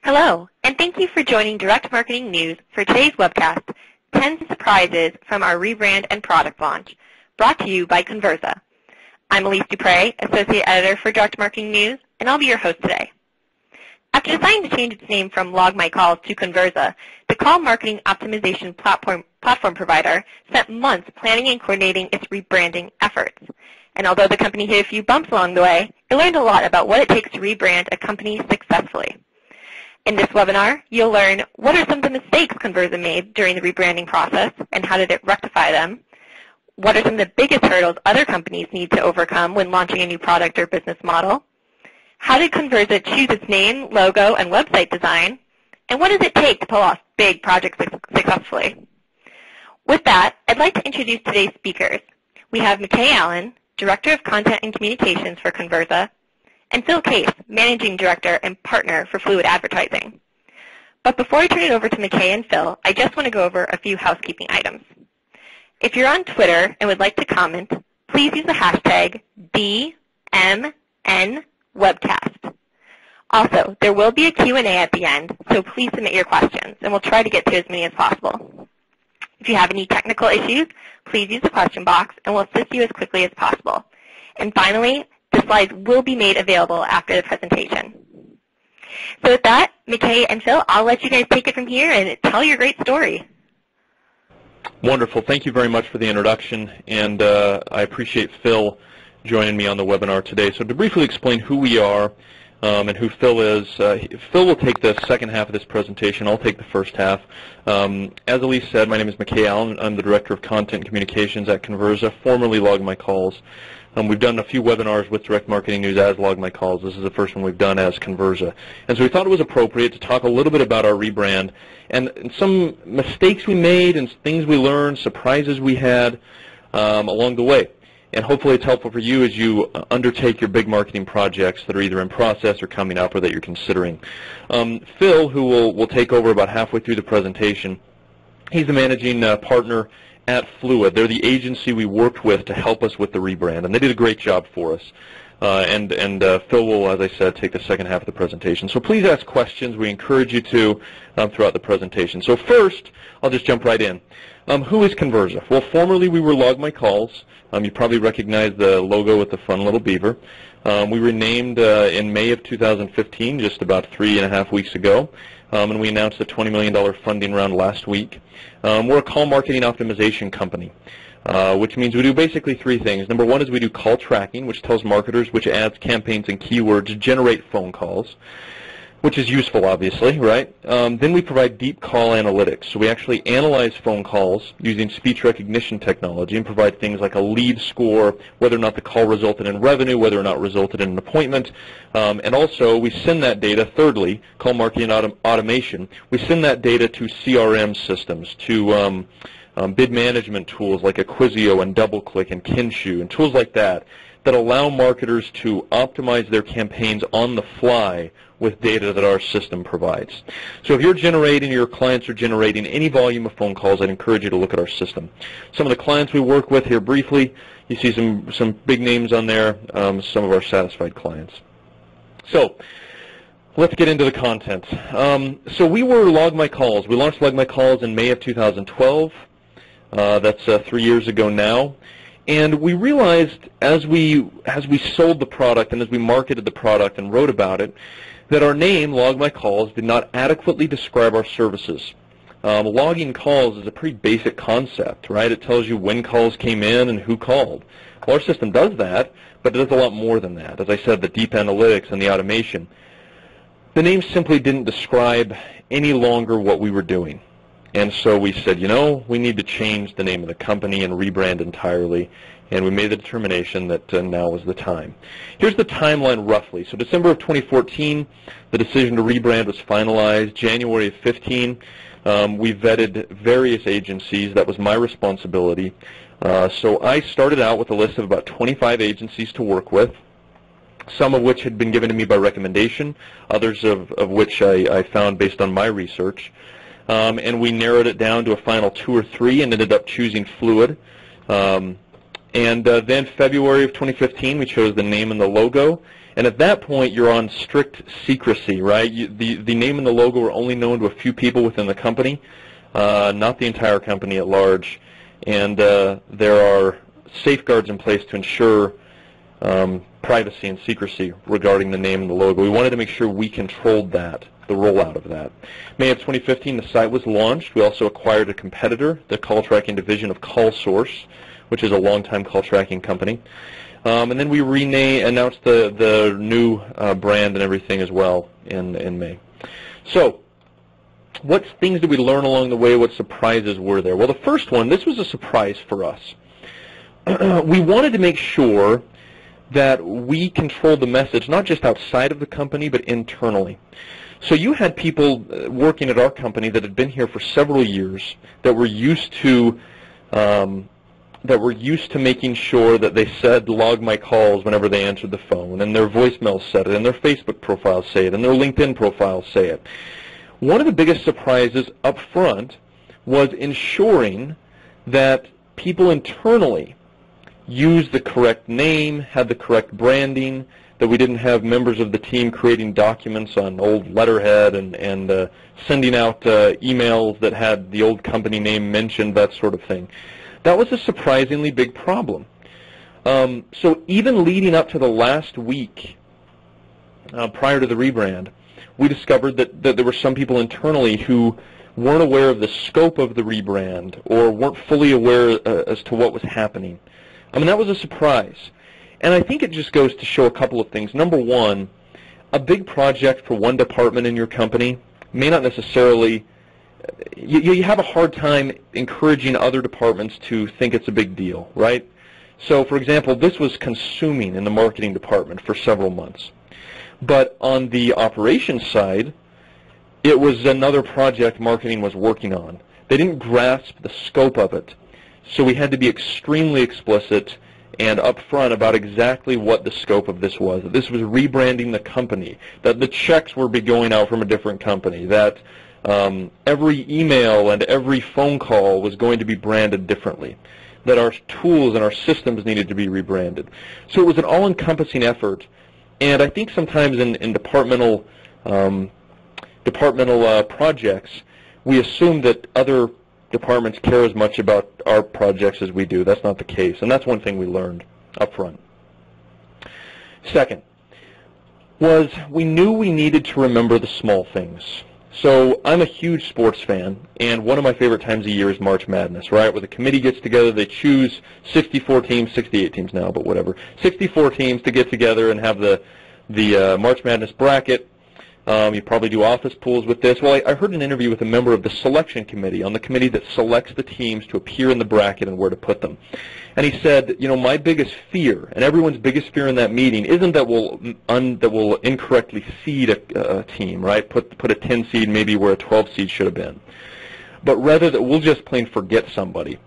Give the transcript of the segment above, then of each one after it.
Hello, and thank you for joining Direct Marketing News for today's webcast, 10 Surprises from our Rebrand and Product Launch, brought to you by Conversa. I'm Elise Dupre, Associate Editor for Direct Marketing News, and I'll be your host today. After deciding to change its name from Log My Calls to Conversa, the call marketing optimization platform provider spent months planning and coordinating its rebranding efforts. And although the company hit a few bumps along the way, it learned a lot about what it takes to rebrand a company successfully. In this webinar, you'll learn what are some of the mistakes Conversa made during the rebranding process and how did it rectify them, what are some of the biggest hurdles other companies need to overcome when launching a new product or business model, how did Conversa choose its name, logo, and website design, and what does it take to pull off big projects successfully. With that, I'd like to introduce today's speakers. We have McKay Allen, Director of Content and Communications for Conversa, and Phil Case, Managing Director and Partner for Fluid Advertising. But before I turn it over to McKay and Phil, I just want to go over a few housekeeping items. If you're on Twitter and would like to comment, please use the hashtag DMNWebcast. Also, there will be a Q&A at the end, so please submit your questions, and we'll try to get to as many as possible. If you have any technical issues, please use the question box, and we'll assist you as quickly as possible. And finally, the slides will be made available after the presentation. So with that, McKay and Phil, I'll let you guys take it from here and tell your great story. Wonderful. Thank you very much for the introduction, and I appreciate Phil joining me on the webinar today. So to briefly explain who we are and who Phil is, Phil will take the second half of this presentation. I'll take the first half. As Elise said, my name is McKay Allen. I'm the Director of Content and Communications at Conversa, formerly Log My Calls. We've done a few webinars with Direct Marketing News as Log My Calls. This is the first one we've done as Conversa. And so we thought it was appropriate to talk a little bit about our rebrand and some mistakes we made and things we learned, surprises we had along the way. And hopefully it's helpful for you as you undertake your big marketing projects that are either in process or coming up or that you're considering. Phil, who will take over about halfway through the presentation, he's the managing partner at Fluid. They're the agency we worked with to help us with the rebrand, and they did a great job for us. Phil will, as I said, take the second half of the presentation. So please ask questions. We encourage you to throughout the presentation. So first, I'll just jump right in. Who is Conversa? Well, formerly we were Log My Calls. You probably recognize the logo with the fun little beaver. We renamed in May of 2015, just about 3.5 weeks ago, and we announced a $20 million funding round last week. We're a call marketing optimization company, which means we do basically three things. Number one is we do call tracking, which tells marketers which ads, campaigns, and keywords generate phone calls, which is useful, obviously, right? Then we provide deep call analytics. So we actually analyze phone calls using speech recognition technology and provide things like a lead score, whether or not the call resulted in revenue, whether or not resulted in an appointment. And also, we send that data, thirdly, call marketing automation, we send that data to CRM systems, to bid management tools like Acquisio and DoubleClick and Kinshu and tools like that that allow marketers to optimize their campaigns on the fly with data that our system provides. So if you're generating, your clients are generating any volume of phone calls, I'd encourage you to look at our system. Some of the clients we work with here briefly, you see some big names on there, some of our satisfied clients. So let's get into the content. So we were Log My Calls. We launched Log My Calls in May of 2012. That's 3 years ago now. And we realized as we sold the product and as we marketed the product and wrote about it, that our name, Log My Calls, did not adequately describe our services. Logging calls is a pretty basic concept, right? It tells you when calls came in and who called. Well, our system does that, but it does a lot more than that. As I said, the deep analytics and the automation. The name simply didn't describe any longer what we were doing. And so we said, you know, we need to change the name of the company and rebrand entirely. And we made the determination that now was the time. Here's the timeline roughly. So December of 2014, the decision to rebrand was finalized. January of 15, we vetted various agencies. That was my responsibility. So I started out with a list of about 25 agencies to work with, some of which had been given to me by recommendation, others of which I found based on my research. And we narrowed it down to a final 2 or 3 and ended up choosing Fluid. And then February of 2015, we chose the name and the logo. And at that point, you're on strict secrecy, right? The name and the logo are only known to a few people within the company, not the entire company at large. And there are safeguards in place to ensure privacy and secrecy regarding the name and the logo. We wanted to make sure we controlled that, the rollout of that. May of 2015, the site was launched. We also acquired a competitor, the call tracking division of CallSource, which is a longtime call tracking company. And then we announced the new brand and everything as well in May. So what things did we learn along the way? What surprises were there? Well, the first one, this was a surprise for us. We wanted to make sure that we controlled the message, not just outside of the company, but internally. So you had people working at our company that had been here for several years that were used to making sure that they said log my calls whenever they answered the phone, and their voicemails said it, and their Facebook profiles say it, and their LinkedIn profiles say it. One of the biggest surprises up front was ensuring that people internally used the correct name, had the correct branding, that we didn't have members of the team creating documents on old letterhead and sending out emails that had the old company name mentioned, that sort of thing. That was a surprisingly big problem. So even leading up to the last week prior to the rebrand, we discovered that there were some people internally who weren't aware of the scope of the rebrand or weren't fully aware as to what was happening. I mean, that was a surprise. And I think it just goes to show a couple of things. Number one, a big project for one department in your company may not necessarily, you have a hard time encouraging other departments to think it's a big deal, right? So, for example, this was consuming in the marketing department for several months. But on the operations side, it was another project marketing was working on. They didn't grasp the scope of it. So we had to be extremely explicit and upfront about exactly what the scope of this was. That this was rebranding the company, that the checks were going out from a different company, that every email and every phone call was going to be branded differently, that our tools and our systems needed to be rebranded. So it was an all-encompassing effort. And I think sometimes in departmental projects, we assume that other departments care as much about our projects as we do. That's not the case, and that's one thing we learned up front. Second was we knew we needed to remember the small things. So I'm a huge sports fan, and one of my favorite times of year is March Madness, right, where the committee gets together, they choose 64 teams, 68 teams now, but whatever, 64 teams to get together and have the March Madness bracket. You probably do office pools with this. Well, I heard an interview with a member of the selection committee, on the committee that selects the teams to appear in the bracket and where to put them. And he said, you know, my biggest fear, and everyone's biggest fear in that meeting, isn't that we'll incorrectly seed a team, right? Put a 10 seed maybe where a 12 seed should have been, but rather that we'll just plain forget somebody.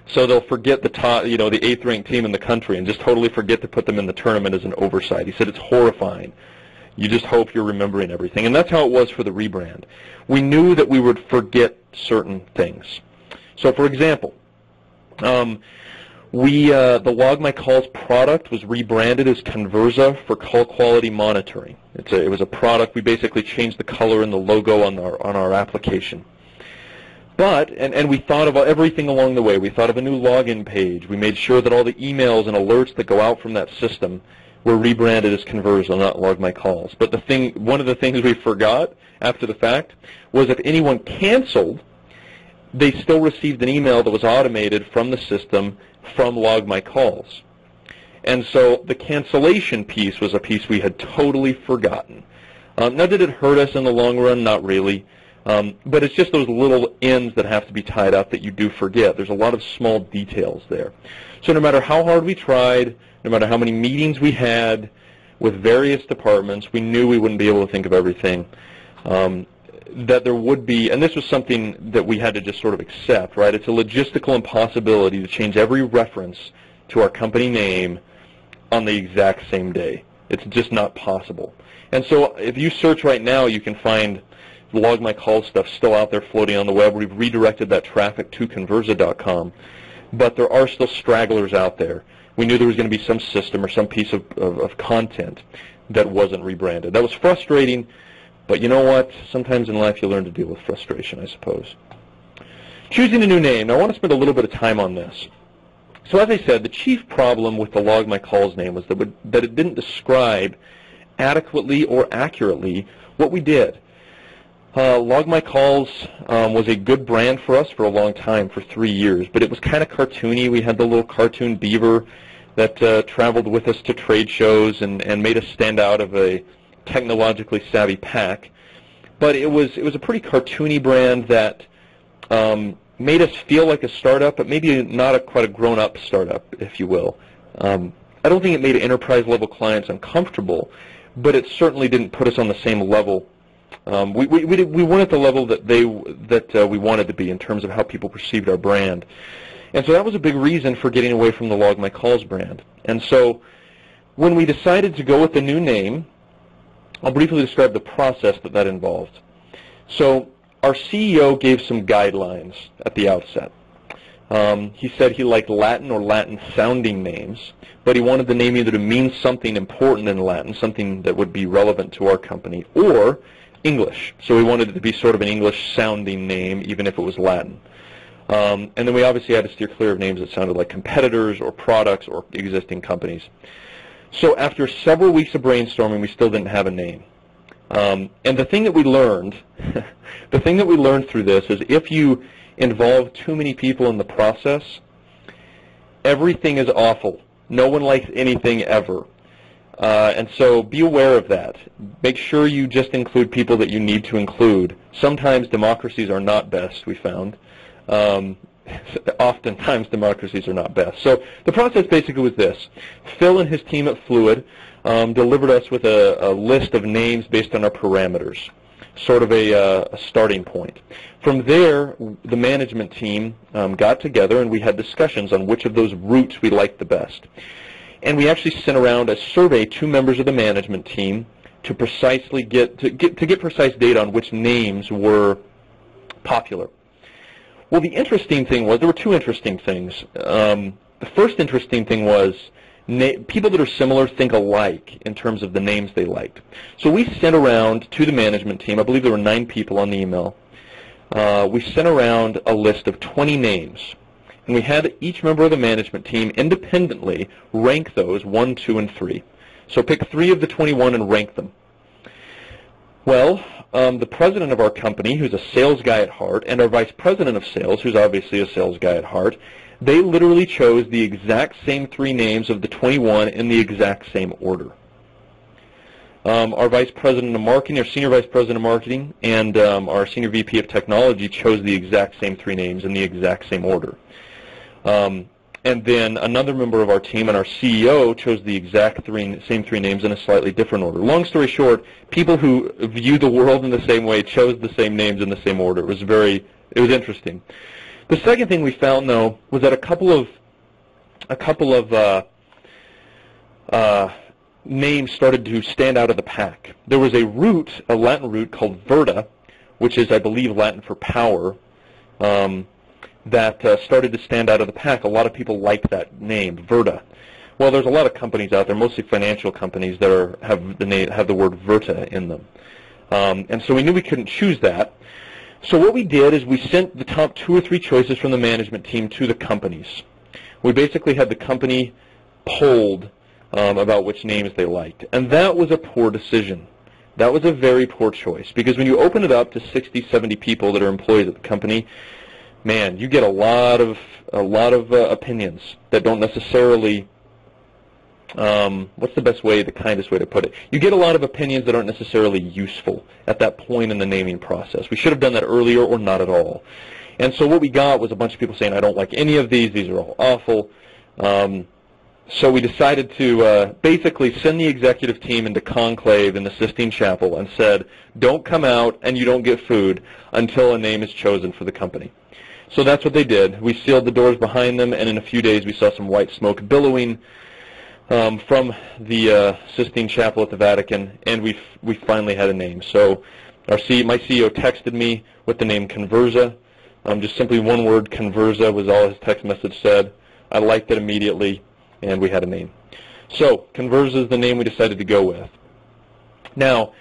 So they'll forget the top, you know, the 8th ranked team in the country and just totally forget to put them in the tournament as an oversight. He said it's horrifying. You just hope you're remembering everything. And that's how it was for the rebrand. We knew that we would forget certain things. So, for example, the Log My Calls product was rebranded as Conversa for call quality monitoring. It was a product. We basically changed the color and the logo on our application. But, and we thought about everything along the way. We thought of a new login page. We made sure that all the emails and alerts that go out from that system were rebranded as Conversa, not Log My Calls. But one of the things we forgot after the fact was if anyone canceled, they still received an email that was automated from the system from Log My Calls. And so the cancellation piece was a piece we had totally forgotten. Now, did it hurt us in the long run? Not really. But it's just those little ends that have to be tied up that you do forget. There's a lot of small details there. So no matter how hard we tried, no matter how many meetings we had with various departments, we knew we wouldn't be able to think of everything. That there would be, and this was something that we had to just sort of accept, right? It's a logistical impossibility to change every reference to our company name on the exact same day. It's just not possible. And so if you search right now, you can find Log My Calls stuff still out there floating on the web. We've redirected that traffic to Conversa.com, but there are still stragglers out there. We knew there was going to be some system or some piece of content that wasn't rebranded. That was frustrating, but you know what? Sometimes in life you learn to deal with frustration, I suppose. Choosing a new name. Now, I want to spend a little bit of time on this. So as I said, the chief problem with the Log My Calls name was that it didn't describe adequately or accurately what we did. Log My Calls was a good brand for us for a long time, for 3 years, but it was kind of cartoony. We had the little cartoon beaver that traveled with us to trade shows and made us stand out of a technologically savvy pack. But it was a pretty cartoony brand that made us feel like a startup, but maybe not quite a grown-up startup, if you will. I don't think it made enterprise-level clients uncomfortable, but it certainly didn't put us on the same level. We weren't at the level that we wanted to be in terms of how people perceived our brand. And so that was a big reason for getting away from the Log My Calls brand. And so when we decided to go with the new name, I'll briefly describe the process that involved. So our CEO gave some guidelines at the outset. He said he liked Latin or Latin-sounding names, but he wanted the name either to mean something important in Latin, something that would be relevant to our company, or English. So we wanted it to be sort of an English-sounding name, even if it was Latin. And then we obviously had to steer clear of names that sounded like competitors or products or existing companies. So after several weeks of brainstorming, we still didn't have a name. And the thing that we learned, through this is if you involve too many people in the process, everything is awful. No one likes anything ever. And so be aware of that. Make sure you just include people that you need to include. Sometimes democracies are not best, we found. Oftentimes democracies are not best. So the process basically was this. Phil and his team at Fluid delivered us with a list of names based on our parameters, sort of a starting point. From there, the management team got together and we had discussions on which of those routes we liked the best. And we actually sent around a survey to members of the management team to precisely get precise data on which names were popular. Well, the interesting thing was, there were two interesting things. The first interesting thing was people that are similar think alike in terms of the names they liked. So we sent around to the management team, I believe there were 9 people on the email, we sent around a list of 20 names. And we had each member of the management team independently rank those 1, 2, and 3. So pick 3 of the 21 and rank them. Well, the president of our company, who's a sales guy at heart, and our vice president of sales, who's obviously a sales guy at heart, they literally chose the exact same 3 names of the 21 in the exact same order. Our vice president of marketing, our senior vice president of marketing, and our senior VP of technology chose the exact same 3 names in the exact same order. And then another member of our team and our CEO chose the exact same 3 names in a slightly different order. Long story short, people who view the world in the same way chose the same names in the same order. It was interesting. The second thing we found, though, was that a couple of names started to stand out of the pack. There was a Latin root called Verta, which is, I believe, Latin for power, that started to stand out of the pack. A lot of people like that name, Verta. Well, there's a lot of companies out there, mostly financial companies, that have the word Verta in them. And so we knew we couldn't choose that. So what we did is we sent the top 2 or 3 choices from the management team to the companies. We basically had the company polled about which names they liked. And that was a poor decision. That was a very poor choice, because when you open it up to 60, 70 people that are employees at the company, man, you get a lot of opinions that don't necessarily, what's the kindest way to put it? You get a lot of opinions that aren't necessarily useful at that point in the naming process. We should have done that earlier or not at all. And so what we got was a bunch of people saying, I don't like any of these are all awful. So we decided to basically send the executive team into conclave in the Sistine Chapel and said, don't come out and you don't get food until a name is chosen for the company. So that's what they did. We sealed the doors behind them, and in a few days we saw some white smoke billowing from the Sistine Chapel at the Vatican, and we finally had a name. So my CEO texted me with the name Conversa. Just simply one word, Conversa, was all his text message said. I liked it immediately, and we had a name. So Conversa is the name we decided to go with. Now,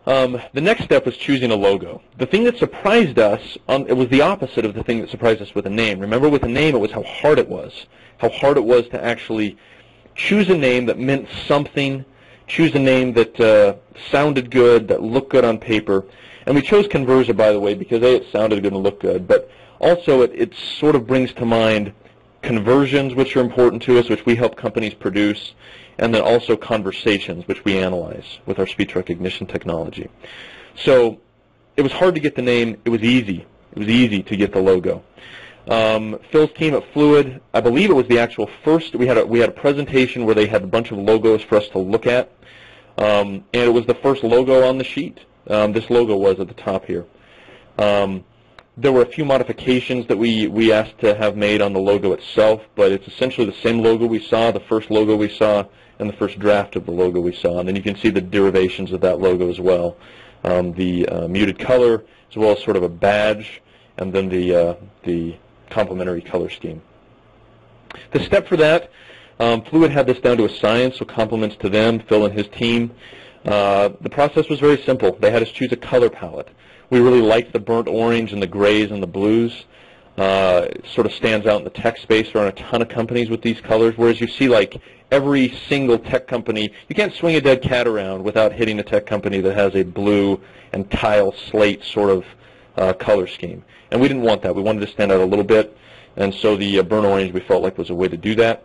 the next step was choosing a logo. The thing that surprised us, it was the opposite of the thing that surprised us with a name. Remember, with a name, it was how hard it was to actually choose a name that meant something, choose a name that sounded good, that looked good on paper. And we chose Conversa, by the way, because A, it sounded good and looked good, but also it sort of brings to mind conversions, which are important to us, which we help companies produce, and then also conversations, which we analyze with our speech recognition technology. So it was hard to get the name. It was easy. It was easy to get the logo. Phil's team at Fluid, I believe it was the actual first, we had a presentation where they had a bunch of logos for us to look at, and it was the first logo on the sheet. This logo was at the top here. There were a few modifications that we asked to have made on the logo itself, but it's essentially the same logo we saw, the first logo we saw, and the first draft of the logo we saw. And then you can see the derivations of that logo as well. The muted color, as well as sort of a badge, and then the complementary color scheme. The step for that, Fluid had this down to a science, so compliments to them, Phil and his team. The process was very simple. They had us choose a color palette. We really liked the burnt orange and the grays and the blues. It sort of stands out in the tech space. There aren't a ton of companies with these colors, whereas you see like every single tech company, you can't swing a dead cat around without hitting a tech company that has a blue and tile slate sort of color scheme. And we didn't want that. We wanted to stand out a little bit, and so the burnt orange we felt like was a way to do that.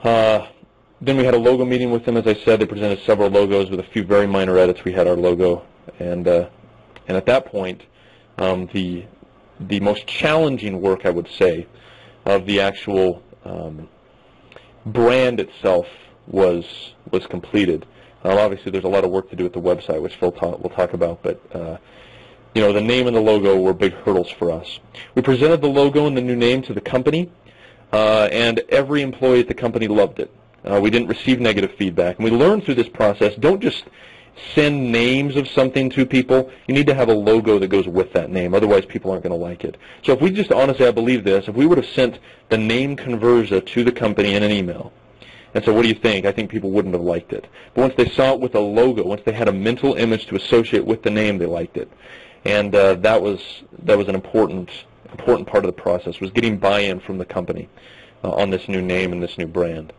Then we had a logo meeting with them. As I said, they presented several logos with a few very minor edits. We had our logo, and at that point, the most challenging work, I would say, of the actual brand itself was completed. Obviously, there's a lot of work to do with the website, which Phil will talk about, but you know, the name and the logo were big hurdles for us. We presented the logo and the new name to the company, and every employee at the company loved it. We didn't receive negative feedback, and we learned through this process, don't just send names of something to people. You need to have a logo that goes with that name, otherwise people aren't going to like it. So if we just, honestly, I believe this, if we would have sent the name Conversa to the company in an email, and so what do you think? I think people wouldn't have liked it. But once they saw it with a logo, once they had a mental image to associate with the name, they liked it. And that was an important part of the process, was getting buy-in from the company on this new name and this new brand.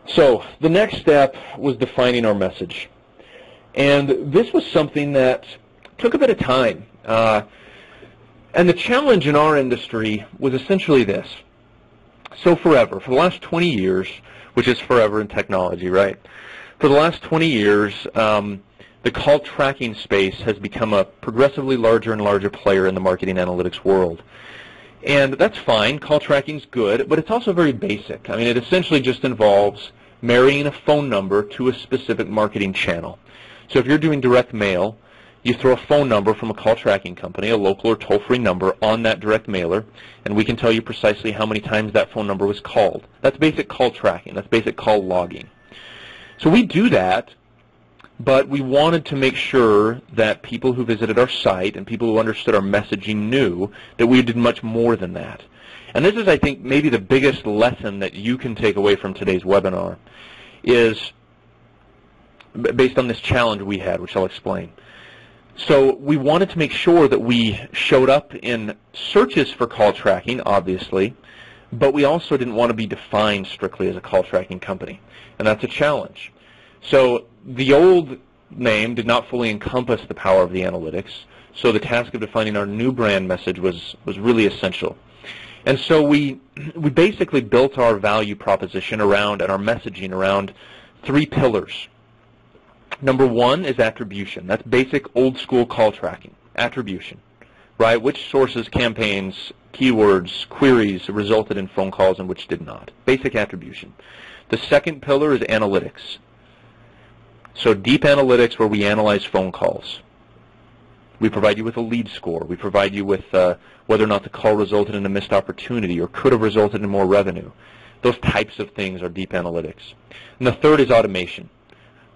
So the next step was defining our message. And this was something that took a bit of time. And the challenge in our industry was essentially this. So forever, for the last 20 years, which is forever in technology, right? For the last 20 years, the call tracking space has become a progressively larger and larger player in the marketing analytics world. And that's fine. Call tracking's good, but it's also very basic. I mean, it essentially just involves marrying a phone number to a specific marketing channel. So if you're doing direct mail, you throw a phone number from a call tracking company, a local or toll-free number, on that direct mailer, and we can tell you precisely how many times that phone number was called. That's basic call tracking. That's basic call logging. So we do that, but we wanted to make sure that people who visited our site and people who understood our messaging knew that we did much more than that. And this is, I think, maybe the biggest lesson that you can take away from today's webinar, is based on this challenge we had, which I'll explain. So we wanted to make sure that we showed up in searches for call tracking, obviously, but we also didn't want to be defined strictly as a call tracking company, and that's a challenge. So the old name did not fully encompass the power of the analytics, so the task of defining our new brand message was really essential. And so we basically built our value proposition around, and our messaging around, 3 pillars. Number 1 is attribution. That's basic old school call tracking, attribution, right? Which sources, campaigns, keywords, queries resulted in phone calls and which did not. Basic attribution. The second pillar is analytics. So deep analytics, where we analyze phone calls. We provide you with a lead score. We provide you with whether or not the call resulted in a missed opportunity or could have resulted in more revenue. Those types of things are deep analytics. And the third is automation,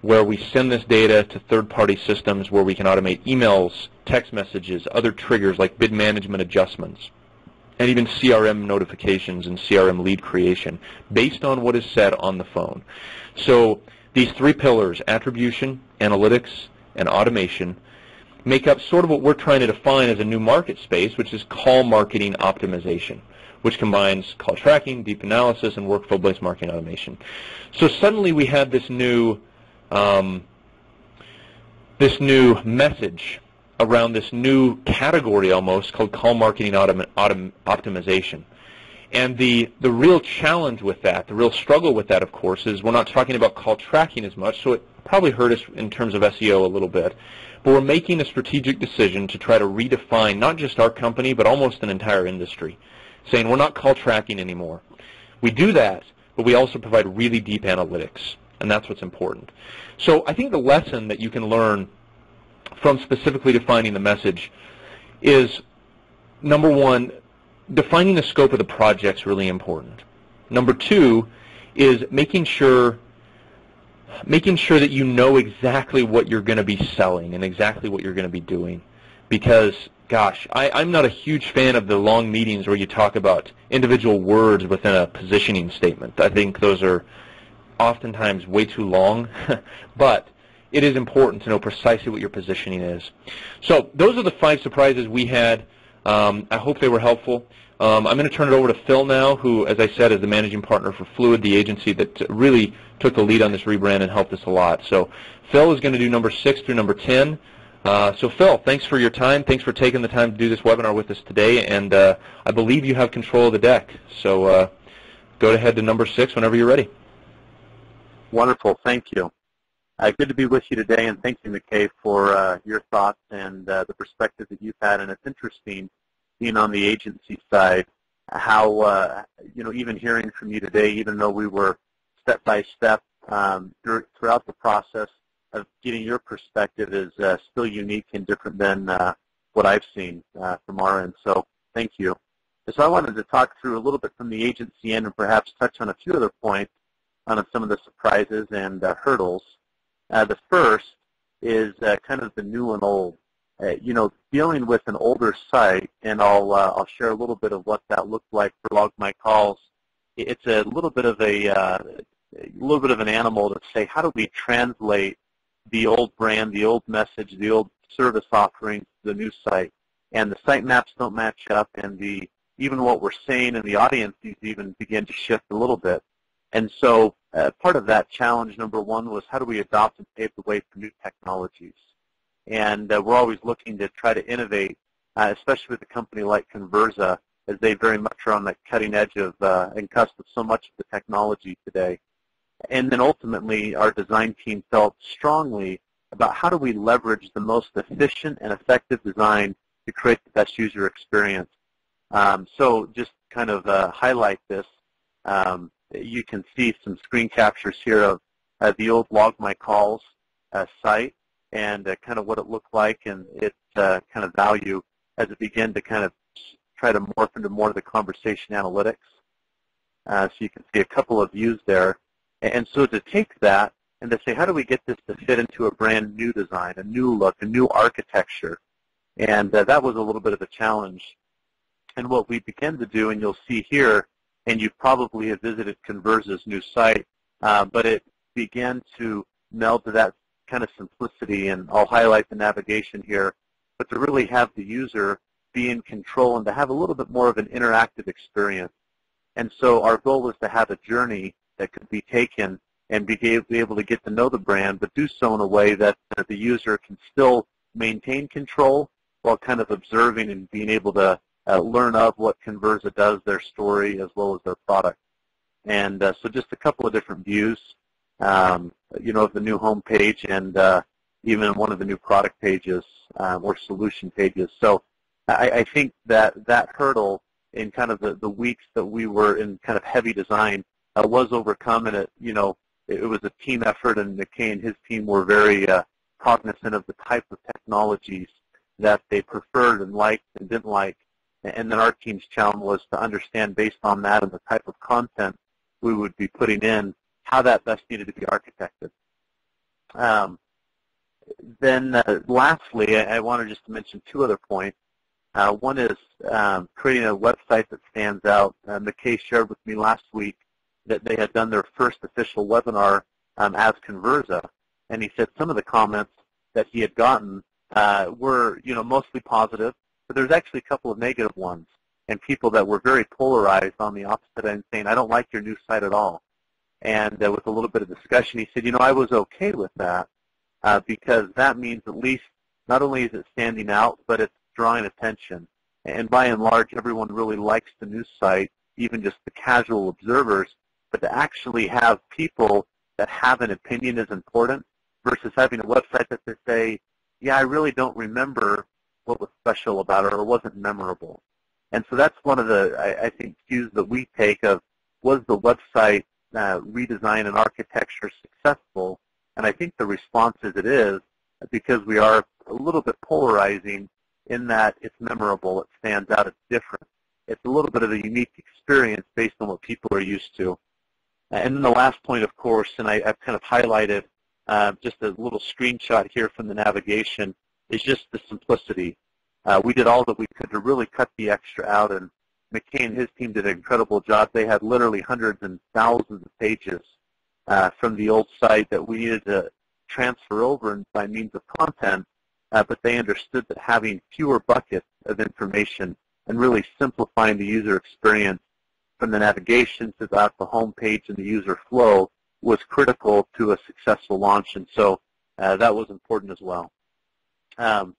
where we send this data to third-party systems where we can automate emails, text messages, other triggers like bid management adjustments, and even CRM notifications and CRM lead creation based on what is said on the phone. So These three pillars, attribution, analytics, and automation, make up sort of what we're trying to define as a new market space, which is call marketing optimization, which combines call tracking, deep analysis, and workflow-based marketing automation. So suddenly we had this new message around this new category almost called call marketing optimization. And the real challenge with that, the real struggle with that, of course, is we're not talking about call tracking as much, so it probably hurt us in terms of SEO a little bit. But we're making a strategic decision to try to redefine not just our company, but almost an entire industry, saying we're not call tracking anymore. We do that, but we also provide really deep analytics, and that's what's important. So I think the lesson that you can learn from specifically defining the message is, number one, defining the scope of the project is really important. Number two is making sure that you know exactly what you're going to be selling and exactly what you're going to be doing. Because, gosh, I'm not a huge fan of the long meetings where you talk about individual words within a positioning statement. I think those are oftentimes way too long, but it is important to know precisely what your positioning is. So those are the 5 surprises we had. I hope they were helpful. I'm going to turn it over to Phil now, who, as I said, is the managing partner for Fluid, the agency that really took the lead on this rebrand and helped us a lot. So Phil is going to do number 6 through number 10. So Phil, thanks for your time. Thanks for taking the time to do this webinar with us today. And I believe you have control of the deck. So go ahead to number 6 whenever you're ready. Wonderful. Thank you. Good to be with you today, and thank you, McKay, for your thoughts and the perspective that you've had. And it's interesting, being on the agency side, how, even hearing from you today, even though we were step by step throughout the process of getting your perspective, is still unique and different than what I've seen from our end. So thank you. So I wanted to talk through a little bit from the agency end and perhaps touch on a few other points on some of the surprises and hurdles. The first is kind of the new and old. Dealing with an older site, and I'll share a little bit of what that looked like for Log My Calls. It's a little bit of an animal to say, how do we translate the old brand, the old message, the old service offering to the new site? And the site maps don't match up, and even what we're saying and the audience even begin to shift a little bit. And so part of that challenge, number one, was how do we adopt and pave the way for new technologies? And we're always looking to try to innovate, especially with a company like Conversa, as they very much are on the cutting edge of and cusp of so much of the technology today. And then ultimately, our design team felt strongly about how do we leverage the most efficient and effective design to create the best user experience. So just kind of highlight this. You can see some screen captures here of the old Log My Calls site and kind of what it looked like and its kind of value as it began to kind of try to morph into more of the conversation analytics. So you can see a couple of views there. And so to take that and to say, how do we get this to fit into a brand new design, a new look, a new architecture? And that was a little bit of a challenge. And what we began to do, and you'll see here, and you probably have visited Conversa's new site, but it began to meld to that kind of simplicity, and I'll highlight the navigation here, but to really have the user be in control and to have a little bit more of an interactive experience. And so our goal was to have a journey that could be taken and be able to get to know the brand, but do so in a way that the user can still maintain control while kind of observing and being able to learn of what Conversa does, their story, as well as their product. And so just a couple of different views, of the new home page and even one of the new product pages or solution pages. So I think that hurdle in kind of the weeks that we were in kind of heavy design was overcome, and it was a team effort, and McKay and his team were very cognizant of the type of technologies that they preferred and liked and didn't like. And then our team's challenge was to understand, based on that and the type of content we would be putting in, how that best needed to be architected. Then lastly, I wanted just to mention 2 other points. One is creating a website that stands out. McKay shared with me last week that they had done their first official webinar as Conversa, and he said some of the comments that he had gotten were, mostly positive, but there's actually a couple of negative ones, and people that were very polarized on the opposite end saying, I don't like your new site at all. And with a little bit of discussion, he said, I was okay with that because that means at least not only is it standing out, but it's drawing attention. And by and large, everyone really likes the news site, even just the casual observers, but to actually have people that have an opinion is important versus having a website that they say, yeah, I really don't remember what was special about it or wasn't memorable. And so that's one of the, I think, cues that we take of, was the website redesign and architecture successful? And I think the response is it is, because we are a little bit polarizing in that it's memorable, it stands out, it's different. It's a little bit of a unique experience based on what people are used to. And then the last point, of course, and I've kind of highlighted just a little screenshot here from the navigation, is just the simplicity. We did all that we could to really cut the extra out, and McKay and his team did an incredible job. They had literally hundreds and thousands of pages from the old site that we needed to transfer over by means of content, but they understood that having fewer buckets of information and really simplifying the user experience from the navigation to the home page and the user flow was critical to a successful launch, and so that was important as well. And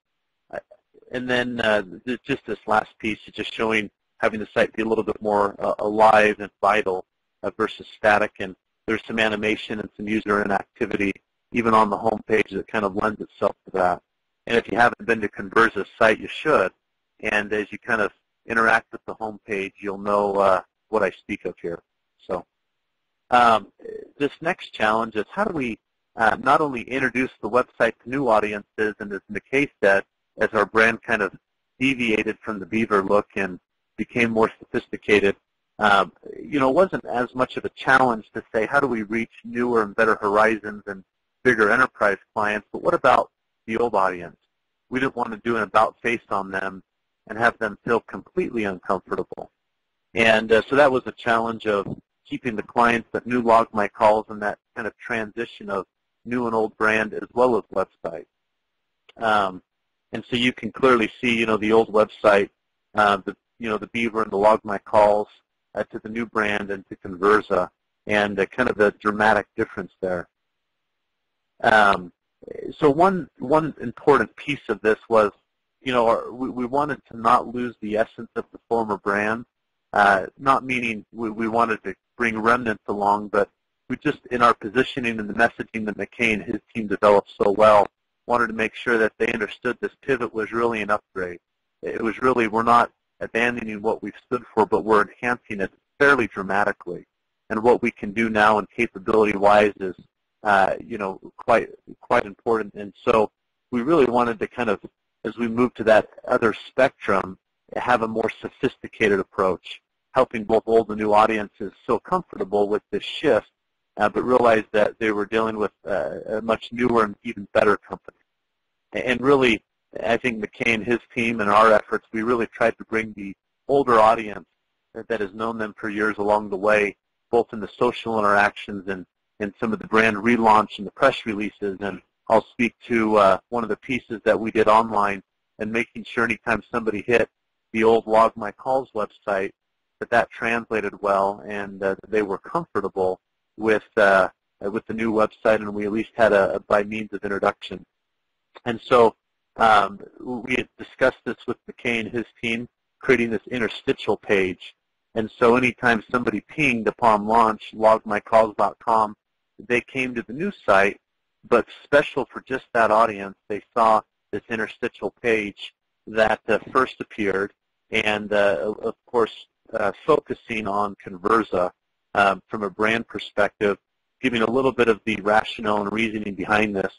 then just this last piece is just showing, having the site be a little bit more alive and vital versus static, and there's some animation and some user interactivity even on the home page that kind of lends itself to that. And if you haven't been to Conversa's site, you should. And as you kind of interact with the home page, you'll know what I speak of here. So this next challenge is, how do we not only introduce the website to new audiences, and as McKay said, as our brand kind of deviated from the beaver look and became more sophisticated, it wasn't as much of a challenge to say, how do we reach newer and better horizons and bigger enterprise clients, but what about the old audience? We didn't want to do an about face on them and have them feel completely uncomfortable. And so that was a challenge of keeping the clients that knew Log My Calls and that kind of transition of new and old brand as well as website. And so you can clearly see, the old website, the Beaver and the Log My Calls to the new brand and to Conversa, and kind of the dramatic difference there. So one important piece of this was, we wanted to not lose the essence of the former brand, not meaning we wanted to bring remnants along, but we just, in our positioning and the messaging that McKay and his team developed so well, wanted to make sure that they understood this pivot was really an upgrade. It was really, we're not abandoning what we've stood for, but we're enhancing it fairly dramatically. And what we can do now and capability-wise is, quite important. And so we really wanted to kind of, as we move to that other spectrum, have a more sophisticated approach, helping both old and new audiences feel comfortable with this shift, but realize that they were dealing with a much newer and even better company. And really, I think McKay and his team and our efforts, we really tried to bring the older audience that has known them for years along the way, both in the social interactions and in some of the brand relaunch and the press releases. And I'll speak to one of the pieces that we did online, and making sure anytime somebody hit the old Log My Calls website, that translated well and they were comfortable with the new website, and we at least had a by means of introduction. And so we had discussed this with McKay and his team, creating this interstitial page. And so anytime somebody pinged upon launch, logmycalls.com, they came to the new site, but special for just that audience, they saw this interstitial page that first appeared, and of course focusing on Conversa from a brand perspective, giving a little bit of the rationale and reasoning behind this,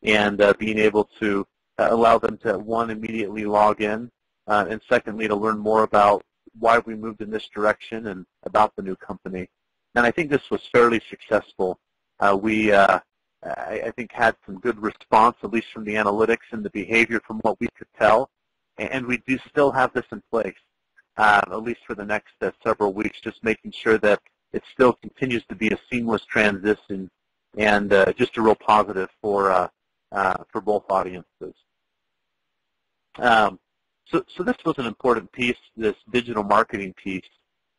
and being able to allow them to, one, immediately log in, and secondly, to learn more about why we moved in this direction and about the new company. And I think this was fairly successful. We, I think, had some good response, at least from the analytics and the behavior from what we could tell. And we do still have this in place, at least for the next several weeks, just making sure that it still continues to be a seamless transition and just a real positive for both audiences. So this was an important piece, this digital marketing piece,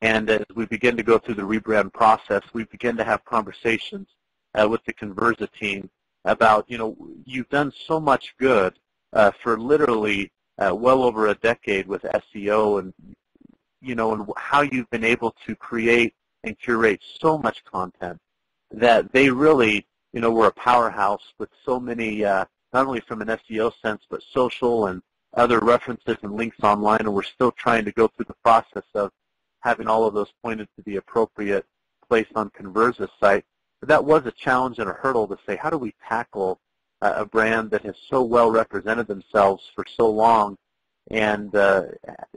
and as we begin to go through the rebrand process, we begin to have conversations with the Conversa team about, you've done so much good for literally well over a decade with SEO, and and how you've been able to create and curate so much content that they really, were a powerhouse with so many, not only from an SEO sense, but social and other references and links online, and we're still trying to go through the process of having all of those pointed to the appropriate place on Conversa's site. But that was a challenge and a hurdle to say, how do we tackle a brand that has so well represented themselves for so long and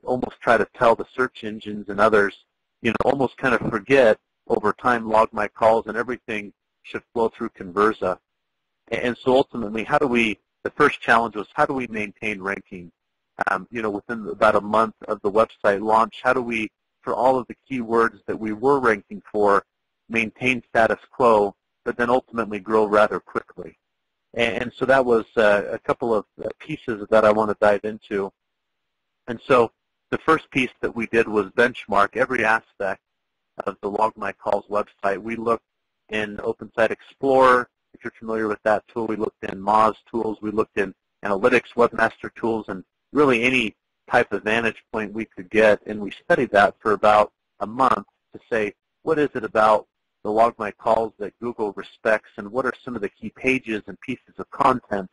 almost try to tell the search engines and others, almost kind of forget over time log my calls and everything should flow through Conversa. And so ultimately, the first challenge was how do we maintain ranking? Within about a month of the website launch, how do we, for all of the keywords that we were ranking for, maintain status quo, but then ultimately grow rather quickly? And so that was a couple of pieces that I want to dive into. And so the first piece that we did was benchmark every aspect of the Log My Calls website. We looked in Open Site Explorer. If you're familiar with that tool, we looked in Moz tools, we looked in analytics, webmaster tools, and really any type of vantage point we could get, and we studied that for about a month to say, what is it about the Log My Calls that Google respects, and what are some of the key pages and pieces of content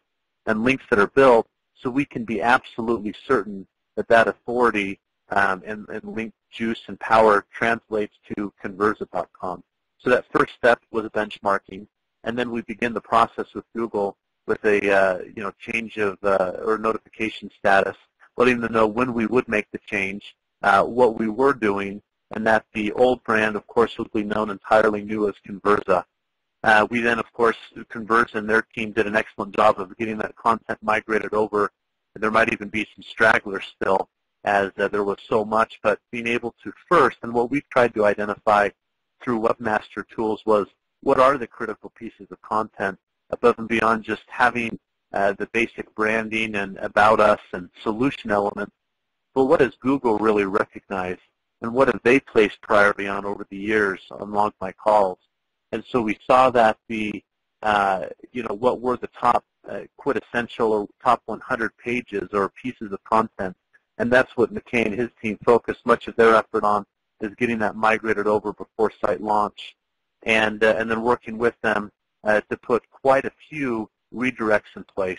and links that are built so we can be absolutely certain that that authority and link juice and power translates to Conversa.com. So that first step was benchmarking. And then we begin the process with Google with a change of or notification status, letting them know when we would make the change, what we were doing, and that the old brand, of course, would be known entirely new as Conversa. We then, of course, Conversa and their team did an excellent job of getting that content migrated over. And there might even be some stragglers still, as there was so much, but being able to first, and what we've tried to identify through webmaster tools was, what are the critical pieces of content above and beyond just having the basic branding and about us and solution elements, but what does Google really recognize, and what have they placed priority on over the years on Log My Calls? And so we saw that what were the top quintessential or top 100 pages or pieces of content, and that's what McKay and his team focused much of their effort on, is getting that migrated over before site launch. And then working with them to put quite a few redirects in place.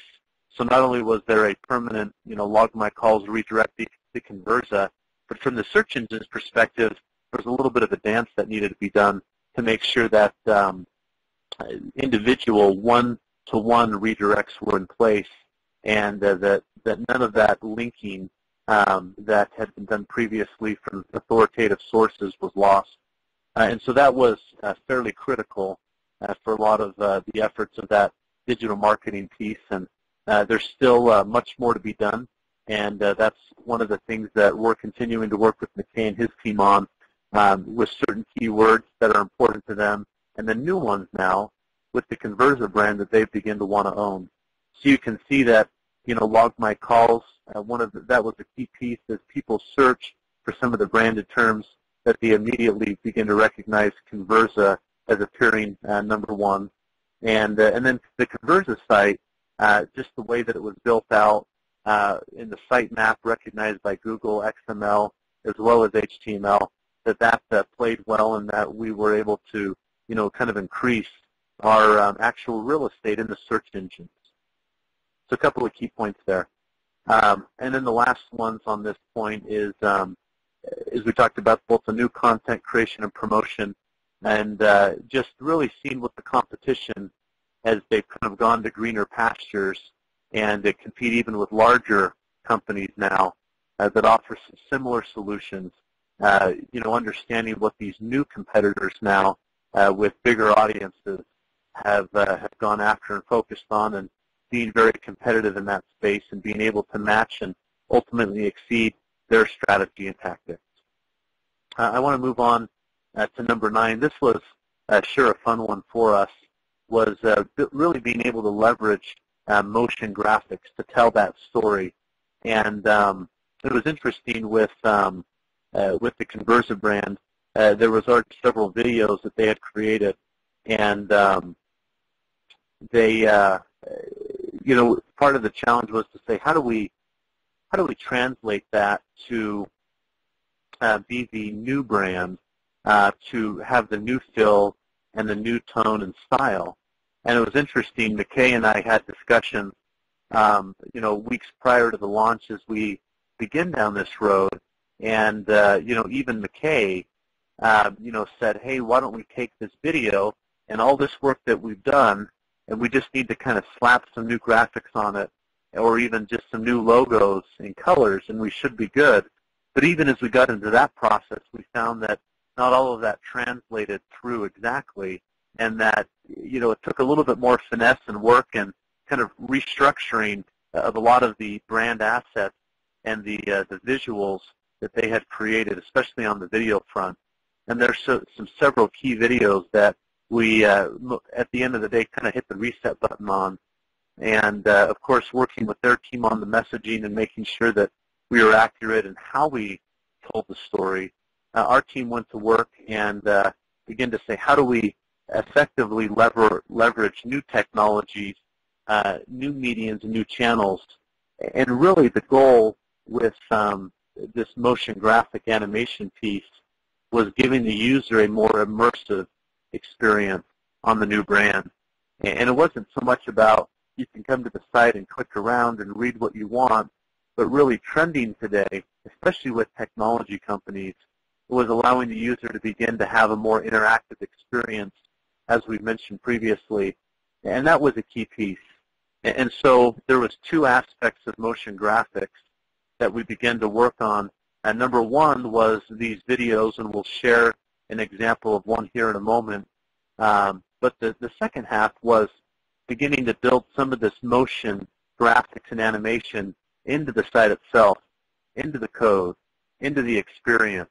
So not only was there a permanent, Log My Calls redirect to Conversa, but from the search engine's perspective, there was a little bit of a dance that needed to be done to make sure that individual one-to-one redirects were in place, and that none of that linking that had been done previously from authoritative sources was lost. And so that was fairly critical for a lot of the efforts of that digital marketing piece. And there's still much more to be done. And that's one of the things that we're continuing to work with McKay and his team on, with certain keywords that are important to them, and then new ones now with the Conversa brand that they begin to want to own. So you can see that, Log My Calls, that was a key piece as people search for some of the branded terms, that they immediately begin to recognize Conversa as appearing number one. And then the Conversa site, just the way that it was built out in the sitemap recognized by Google, XML, as well as HTML, that played well, and that we were able to, kind of increase our actual real estate in the search engines. So a couple of key points there. And then the last ones on this point is, as we talked about, both the new content creation and promotion, and just really seeing what the competition, as they've kind of gone to greener pastures and they compete even with larger companies now that offer some similar solutions, understanding what these new competitors now with bigger audiences have gone after and focused on, and being very competitive in that space and being able to match and ultimately exceed their strategy and tactics. I want to move on to number 9. This was sure a fun one for us, was really being able to leverage motion graphics to tell that story. And it was interesting with the Convergent brand. There was already several videos that they had created, and they, part of the challenge was to say, how do we translate that to be the new brand, to have the new feel and the new tone and style. And it was interesting. McKay and I had discussions, weeks prior to the launch as we begin down this road. And even McKay, said, "Hey, why don't we take this video and all this work that we've done, and we just need to kind of slap some new graphics on it, or even just some new logos and colors, and we should be good." But even as we got into that process, we found that not all of that translated through exactly, and that it took a little bit more finesse and work and kind of restructuring of a lot of the brand assets and the visuals that they had created, especially on the video front. And there's several key videos that we, at the end of the day, kind of hit the reset button on. And, of course, working with their team on the messaging and making sure that we were accurate in how we told the story, our team went to work and began to say, how do we effectively leverage new technologies, new mediums, and new channels. And really the goal with this motion graphic animation piece was giving the user a more immersive experience on the new brand. And it wasn't so much about you can come to the site and click around and read what you want, but really trending today, especially with technology companies, was allowing the user to begin to have a more interactive experience, as we mentioned previously, and that was a key piece. And so there was two aspects of motion graphics that we began to work on. And number one was these videos, and we'll share an example of one here in a moment. But the second half was beginning to build some of this motion graphics and animation into the site itself, into the code, into the experience.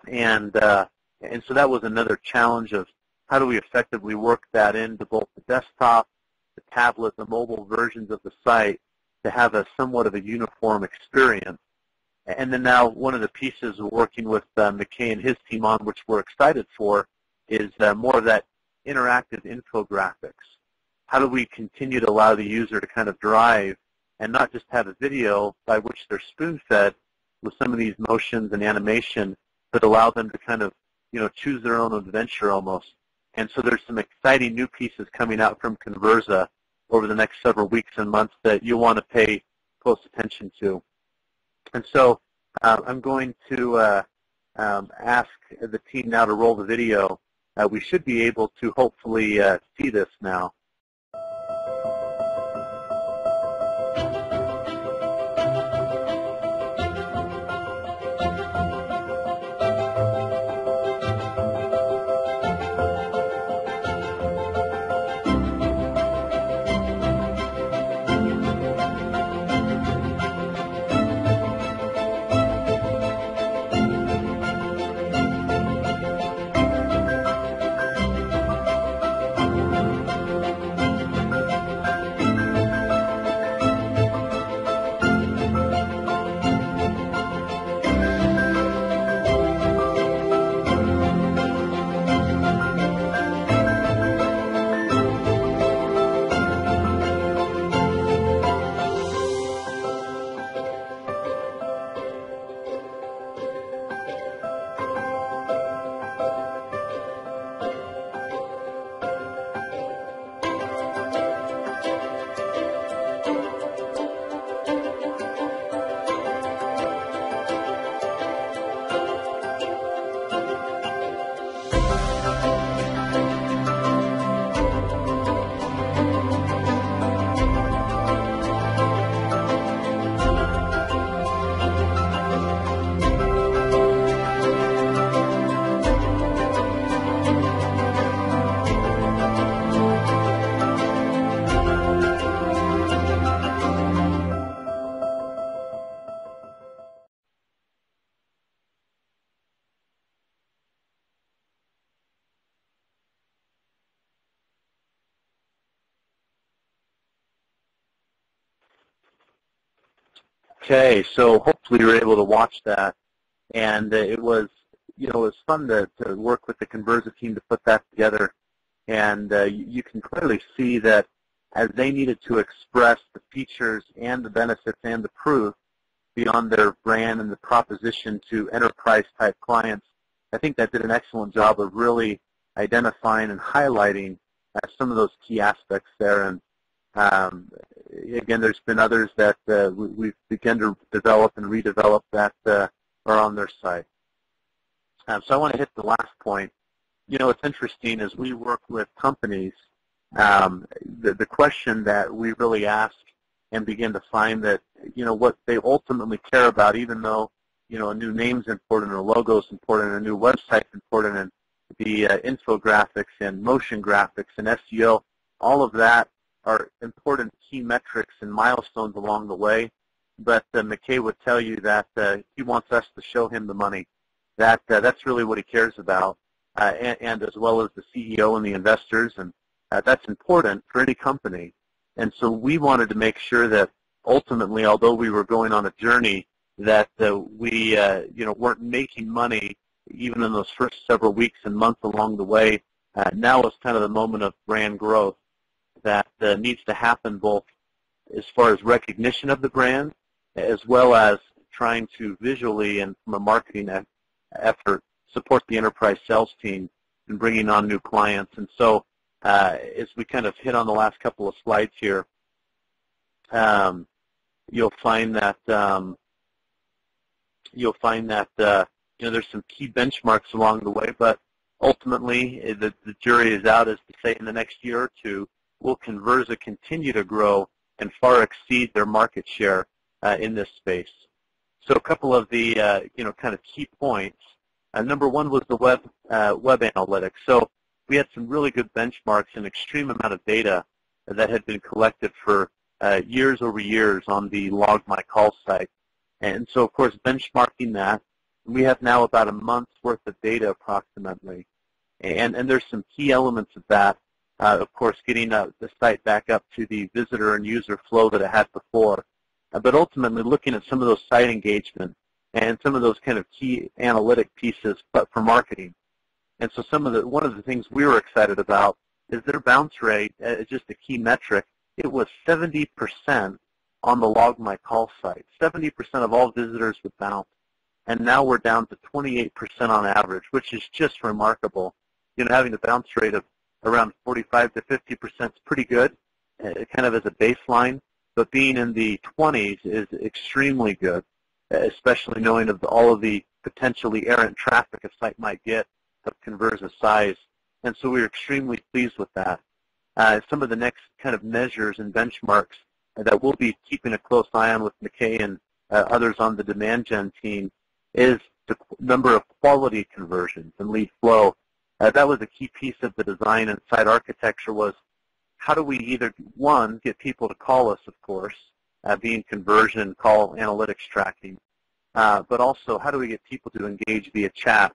And so that was another challenge of how do we effectively work that into both the desktop, the tablet, the mobile versions of the site to have a somewhat of a uniform experience. And then now one of the pieces we're working with McKay and his team on, which we're excited for, is more of that interactive infographics. How do we continue to allow the user to kind of drive and not just have a video by which they're spoon-fed with some of these motions and animation, but allow them to kind of, choose their own adventure almost. And so there's some exciting new pieces coming out from Conversa over the next several weeks and months that you'll want to pay close attention to. And so I'm going to ask the team now to roll the video. We should be able to hopefully see this now. Okay, so hopefully you were able to watch that, and it was, it was fun to work with the Conversa team to put that together, and you can clearly see that as they needed to express the features and the benefits and the proof beyond their brand and the proposition to enterprise-type clients, I think that did an excellent job of really identifying and highlighting some of those key aspects there. And again, there's been others that we've begun to develop and redevelop that are on their site. So I want to hit the last point. It's interesting as we work with companies, the question that we really ask and begin to find that, what they ultimately care about, even though, a new name's important, or logo's important, a new website's important, and the infographics and motion graphics and SEO, all of that are important key metrics and milestones along the way. But McKay would tell you that he wants us to show him the money. That's really what he cares about, and as well as the CEO and the investors, and that's important for any company. And so we wanted to make sure that ultimately, although we were going on a journey, that we weren't making money even in those first several weeks and months along the way. Now is kind of the moment of brand growth that needs to happen, both as far as recognition of the brand, as well as trying to visually and from a marketing effort support the enterprise sales team in bringing on new clients. And so as we kind of hit on the last couple of slides here, you'll find that there's some key benchmarks along the way, but ultimately the jury is out as to say in the next year or two, will Conversa continue to grow and far exceed their market share in this space? So a couple of the kind of key points. Number one was the web analytics. So we had some really good benchmarks and extreme amount of data that had been collected for years over years on the Log My Call site. And so, of course, benchmarking that, we have now about a month's worth of data approximately. And there's some key elements of that, of course, getting the site back up to the visitor and user flow that it had before. But ultimately looking at some of those site engagement and some of those kind of key analytic pieces but for marketing. And so one of the things we were excited about is their bounce rate, just a key metric. It was 70% on the Log My Call site. 70% of all visitors would bounce. And now we're down to 28% on average, which is just remarkable. Having a bounce rate of around 45 to 50% is pretty good, kind of as a baseline. But being in the 20s is extremely good, especially knowing of all of the potentially errant traffic a site might get of Conversa size. And so we're extremely pleased with that. Some of the next kind of measures and benchmarks that we'll be keeping a close eye on with McKay and others on the demand gen team is the number of quality conversions and lead flow. That was a key piece of the design and site architecture was how do we either, one, get people to call us, of course, being conversion and call analytics tracking, but also how do we get people to engage via chat,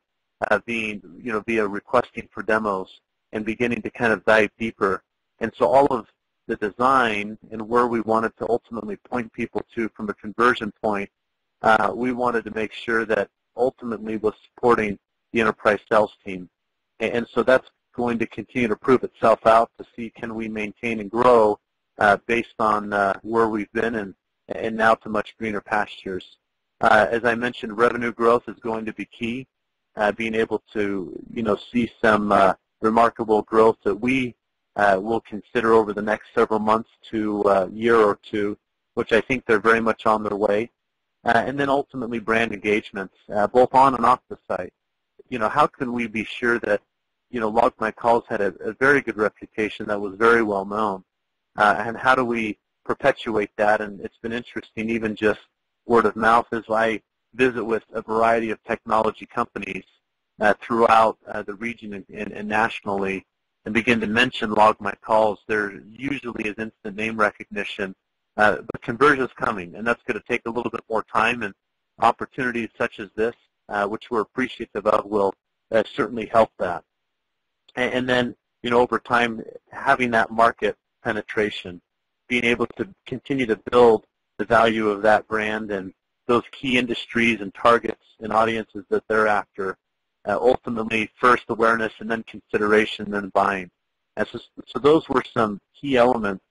via requesting for demos and beginning to kind of dive deeper. And so all of the design and where we wanted to ultimately point people to from a conversion point, we wanted to make sure that ultimately was supporting the enterprise sales team. And so that's going to continue to prove itself out to see can we maintain and grow based on where we've been and now to much greener pastures. As I mentioned, revenue growth is going to be key. Being able to, see some remarkable growth that we will consider over the next several months to a year or two, which I think they're very much on their way. And then ultimately brand engagements, both on and off the site. How can we be sure that, Log My Calls had a very good reputation that was very well known, and how do we perpetuate that? And it's been interesting, even just word of mouth, as I visit with a variety of technology companies throughout the region and nationally, and begin to mention Log My Calls. There usually is instant name recognition, but conversion is coming, and that's going to take a little bit more time, and opportunities such as this, which we're appreciative of, will certainly help that. And then, over time, having that market penetration, being able to continue to build the value of that brand and those key industries and targets and audiences that they're after. Ultimately, first awareness and then consideration, then buying. And so those were some key elements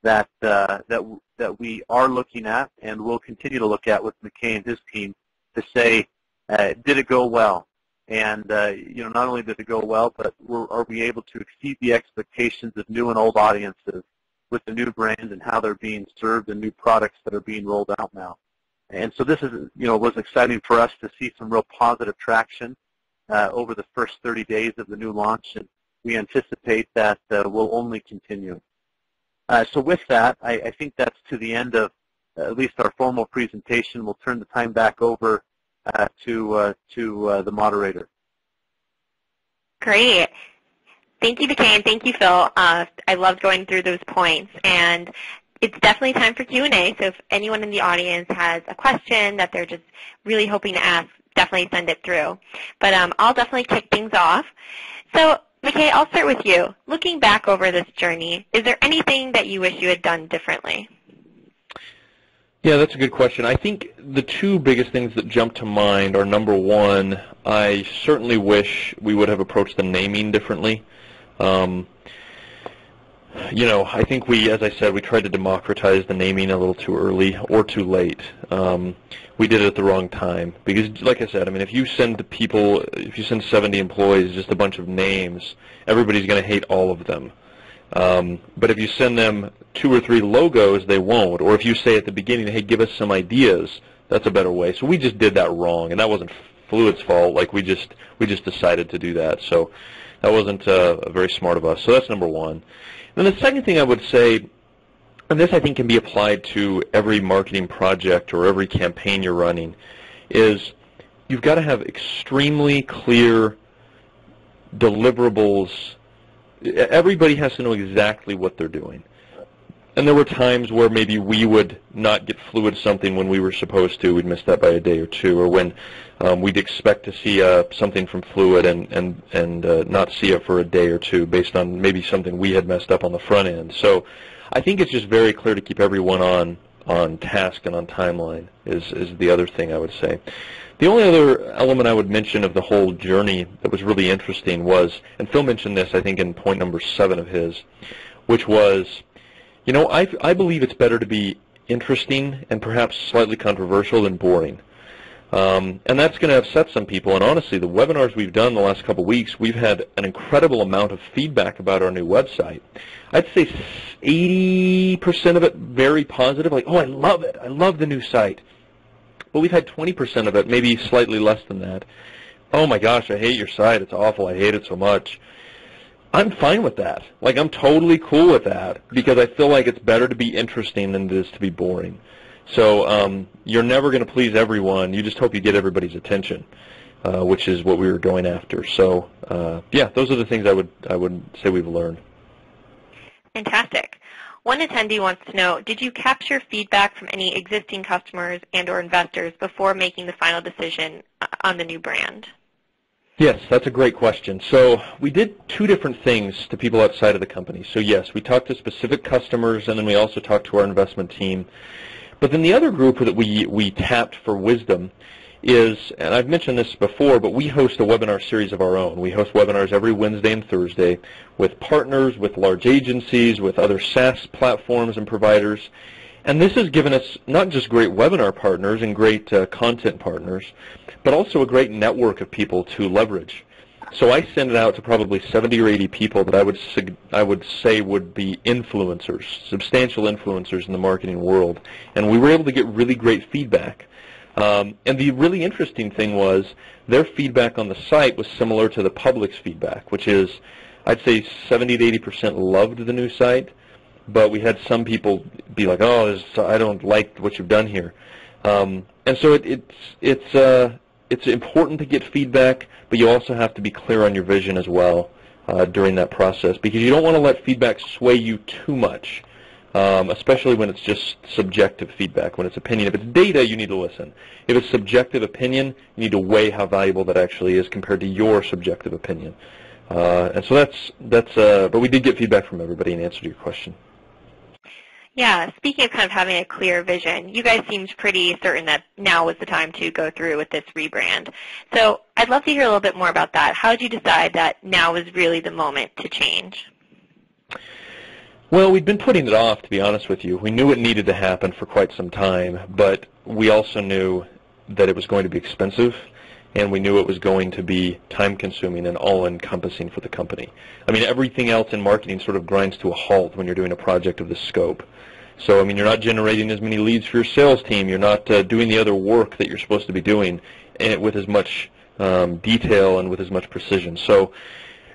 that that we are looking at and will continue to look at with McKay and his team to say, did it go well? And not only did it go well, but are we able to exceed the expectations of new and old audiences with the new brand and how they're being served and new products that are being rolled out now? And so this is, was exciting for us to see some real positive traction over the first 30 days of the new launch, and we anticipate that will only continue. So with that, I think that's to the end of at least our formal presentation. We'll turn the time back over to the moderator. Great. Thank you, McKay, and thank you, Phil. I loved going through those points. And it's definitely time for Q&A, so if anyone in the audience has a question that they're just really hoping to ask, definitely send it through. But I'll definitely kick things off. So, McKay, I'll start with you. Looking back over this journey, is there anything that you wish you had done differently? Yeah, that's a good question. I think the two biggest things that jump to mind are, number one, I certainly wish we would have approached the naming differently. I think as I said, we tried to democratize the naming a little too early or too late. We did it at the wrong time because, like I said, if you send 70 employees just a bunch of names, everybody's going to hate all of them. But if you send them 2 or 3 logos, they won't. Or if you say at the beginning, hey, give us some ideas, that's a better way. So we just did that wrong, and that wasn't Fluid's fault. Like we just decided to do that. So that wasn't very smart of us. So that's number one. And the second thing I would say, and this I think can be applied to every marketing project or every campaign you're running, is you've got to have extremely clear deliverables. Everybody has to know exactly what they're doing. And there were times where maybe we would not get Fluid something when we were supposed to. We'd miss that by a day or two, or when we'd expect to see something from Fluid and not see it for a day or two based on maybe something we had messed up on the front end. So I think it's just very clear to keep everyone on task and on timeline is the other thing I would say. The only other element I would mention of the whole journey that was really interesting was, and Phil mentioned this I think in point number 7 of his, which was, I believe it's better to be interesting and perhaps slightly controversial than boring. And that's going to upset some people. And honestly, the webinars we've done the last couple of weeks, we've had an incredible amount of feedback about our new website. I'd say 80% of it very positive, like, oh, I love it. I love the new site. But we've had 20% of it, maybe slightly less than that. Oh my gosh, I hate your site. It's awful. I hate it so much. I'm fine with that. Like, I'm totally cool with that because I feel like it's better to be interesting than it is to be boring. So you're never going to please everyone. You just hope you get everybody's attention, which is what we were going after. So, yeah, those are the things I would say we've learned. Fantastic. One attendee wants to know, did you capture feedback from any existing customers and or investors before making the final decision on the new brand? Yes, that's a great question. So we did 2 different things to people outside of the company. So yes, we talked to specific customers, and then we also talked to our investment team. But then the other group that we tapped for wisdom is, and I've mentioned this before, but we host a webinar series of our own. We host webinars every Wednesday and Thursday with partners, with large agencies, with other SaaS platforms and providers. And this has given us not just great webinar partners and great content partners, but also a great network of people to leverage. So I send it out to probably 70 or 80 people that I would say would be influencers, substantial influencers in the marketing world. And we were able to get really great feedback. And the really interesting thing was their feedback on the site was similar to the public's feedback, which is I'd say 70 to 80% loved the new site, but we had some people be like, oh, I don't like what you've done here. And so it's important to get feedback, but you also have to be clear on your vision as well during that process, because you don't want to let feedback sway you too much, especially when it's just subjective feedback, when it's opinion. If it's data, you need to listen. If it's subjective opinion, you need to weigh how valuable that actually is compared to your subjective opinion. And so but we did get feedback from everybody in answer to your question. Yeah, speaking of kind of having a clear vision, you guys seemed pretty certain that now was the time to go through with this rebrand. So I'd love to hear a little bit more about that. How did you decide that now was really the moment to change? Well, we'd been putting it off, to be honest with you. We knew it needed to happen for quite some time, but we also knew that it was going to be expensive, and we knew it was going to be time-consuming and all-encompassing for the company. I mean, everything else in marketing sort of grinds to a halt when you're doing a project of this scope. So, I mean, you're not generating as many leads for your sales team. You're not doing the other work that you're supposed to be doing with as much detail and with as much precision. So,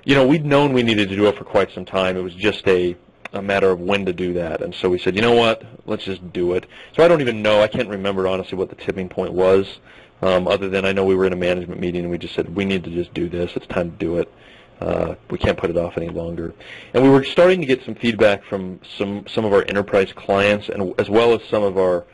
you know, we'd known we needed to do it for quite some time. It was just a matter of when to do that. And so we said, you know what, let's just do it. So I don't even know, I can't remember honestly what the tipping point was, other than I know we were in a management meeting and we just said, we need to just do this. It's time to do it. We can't put it off any longer. And we were starting to get some feedback from some of our enterprise clients, and as well as some of our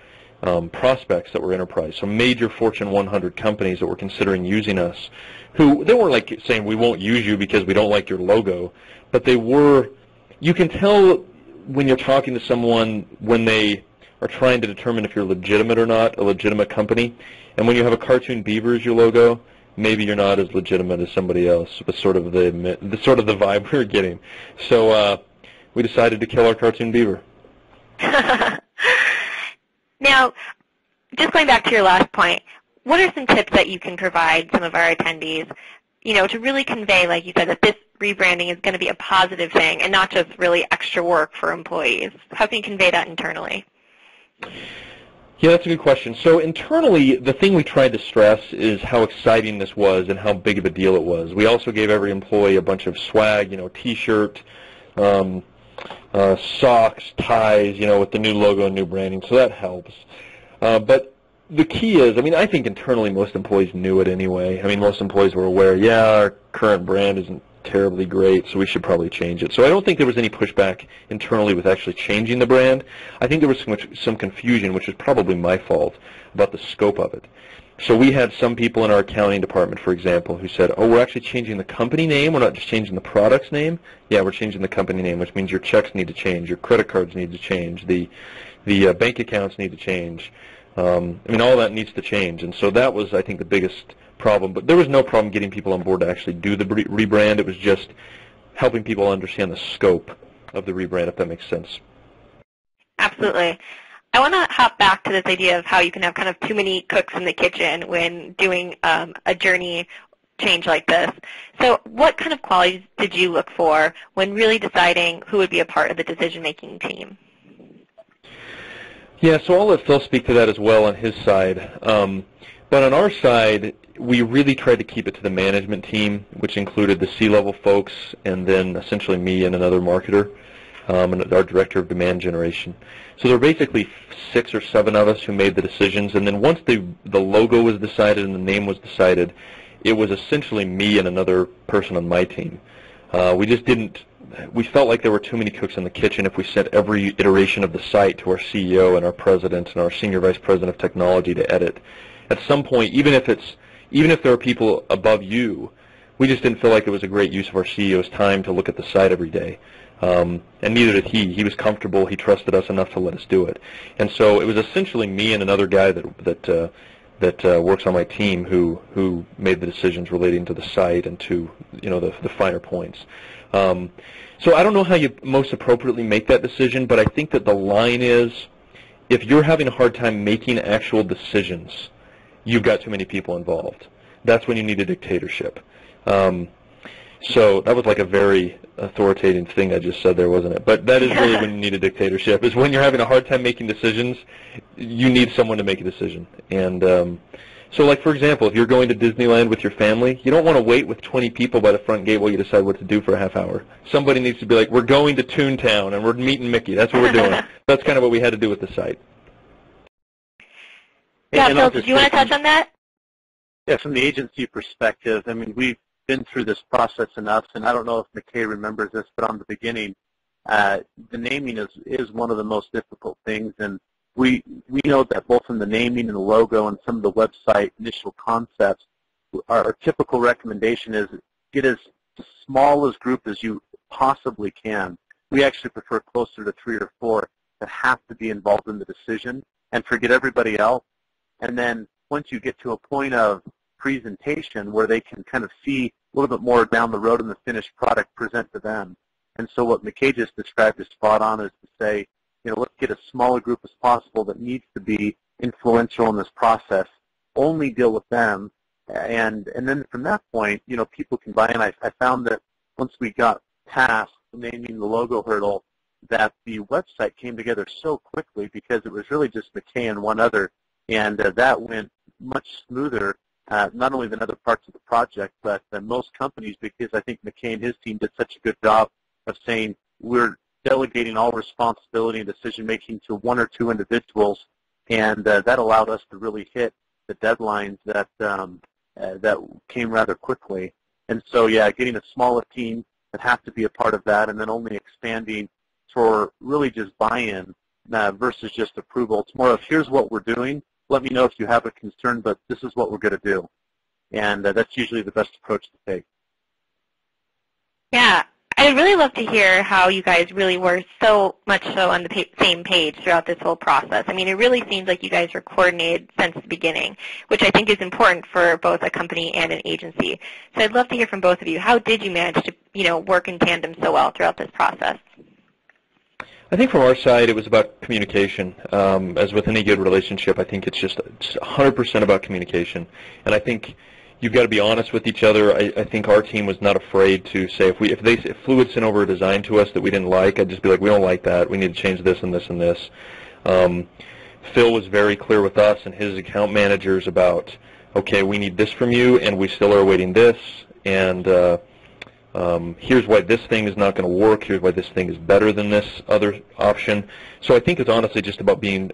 prospects that were enterprise, so major Fortune 100 companies that were considering using us, who they weren't like saying we won't use you because we don't like your logo, but they were, you can tell when you're talking to someone when they are trying to determine if you're legitimate or not, a legitimate company, and when you have a cartoon beaver as your logo, maybe you're not as legitimate as somebody else. Was sort of the vibe we were getting. So we decided to kill our cartoon beaver. Now, just going back to your last point, what are some tips that you can provide some of our attendees, you know, to really convey, like you said, that this rebranding is going to be a positive thing and not just really extra work for employees? How can you convey that internally? Yeah, that's a good question. So internally, the thing we tried to stress is how exciting this was and how big of a deal it was. We also gave every employee a bunch of swag, you know, T-shirt, socks, ties, you know, with the new logo and new branding, so that helps. But the key is, I mean, I think internally most employees knew it anyway. I mean, most employees were aware, yeah, our current brand isn't terribly great, so we should probably change it. So I don't think there was any pushback internally with actually changing the brand. I think there was some confusion, which is probably my fault, about the scope of it. So we had some people in our accounting department, for example, who said, oh, we're actually changing the company name, we're not just changing the product's name. Yeah, we're changing the company name, which means your checks need to change, your credit cards need to change, the bank accounts need to change. I mean, all that needs to change. And so that was, I think, the biggest problem. But there was no problem getting people on board to actually do the rebrand. It was just helping people understand the scope of the rebrand, if that makes sense. Absolutely. I want to hop back to this idea of how you can have kind of too many cooks in the kitchen when doing a journey change like this. So what kind of qualities did you look for when really deciding who would be a part of the decision-making team? Yeah, so I'll let Phil speak to that as well on his side. But on our side, we really tried to keep it to the management team, which included the C-level folks and then essentially me and another marketer, and our director of demand generation. So there were basically 6 or 7 of us who made the decisions, and then once the logo was decided and the name was decided, it was essentially me and another person on my team. We felt like there were too many cooks in the kitchen if we sent every iteration of the site to our CEO and our president and our senior vice president of technology to edit. At some point, even if there are people above you, we just didn't feel like it was a great use of our CEO's time to look at the site every day. And neither did he. He was comfortable. He trusted us enough to let us do it. And so it was essentially me and another guy that works on my team who made the decisions relating to the site and to, you know, the finer points. So I don't know how you most appropriately make that decision, but I think that the line is, if you're having a hard time making actual decisions, you've got too many people involved. That's when you need a dictatorship. So that was like a very authoritative thing I just said there, wasn't it? But that is really when you need a dictatorship, is when you're having a hard time making decisions, you need someone to make a decision. And so, like, for example, if you're going to Disneyland with your family, you don't want to wait with 20 people by the front gate while you decide what to do for a half hour. Somebody needs to be like, we're going to Toontown, and we're meeting Mickey. That's what we're doing. That's kind of what we had to do with the site. Yeah, Phil, did you want to touch on that? Yeah, from the agency perspective, I mean, we've been through this process enough, and I don't know if McKay remembers this, but on the beginning, the naming is one of the most difficult things, and we know that both in the naming and the logo and some of the website initial concepts, our typical recommendation is get as small a group as you possibly can. We actually prefer closer to 3 or 4. that have to be involved in the decision and forget everybody else. And then once you get to a point of presentation where they can kind of see a little bit more down the road in the finished product, present to them. And so what McKay just described is spot on, is to say, let's get as small a group as possible that needs to be influential in this process, only deal with them, and then from that point, people can buy in. I found that once we got past naming the logo hurdle, that the website came together so quickly because it was really just McKay and one other, and that went much smoother, not only than other parts of the project, but than most companies, because I think McKay and his team did such a good job of saying we're delegating all responsibility and decision-making to one or two individuals, and that allowed us to really hit the deadlines that came rather quickly. And so, yeah, getting a smaller team that have to be a part of that, and then only expanding for really just buy-in versus just approval. It's more of, here's what we're doing. Let me know if you have a concern, but this is what we're going to do. And that's usually the best approach to take. Yeah. I'd really love to hear how you guys really were so much so on the same page throughout this whole process. I mean, it really seems like you guys were coordinated since the beginning, which I think is important for both a company and an agency. So I'd love to hear from both of you. How did you manage to, work in tandem so well throughout this process? I think from our side, it was about communication. As with any good relationship, I think it's 100% about communication. And I think you've got to be honest with each other. I think our team was not afraid to say, if Fluid sent over a design to us that we didn't like, I'd just be like, we don't like that. We need to change this and this and this. Phil was very clear with us and his account managers about, okay, we need this from you, and we still are awaiting this, and here's why this thing is not going to work. Here's why this thing is better than this other option. So I think it's honestly just about being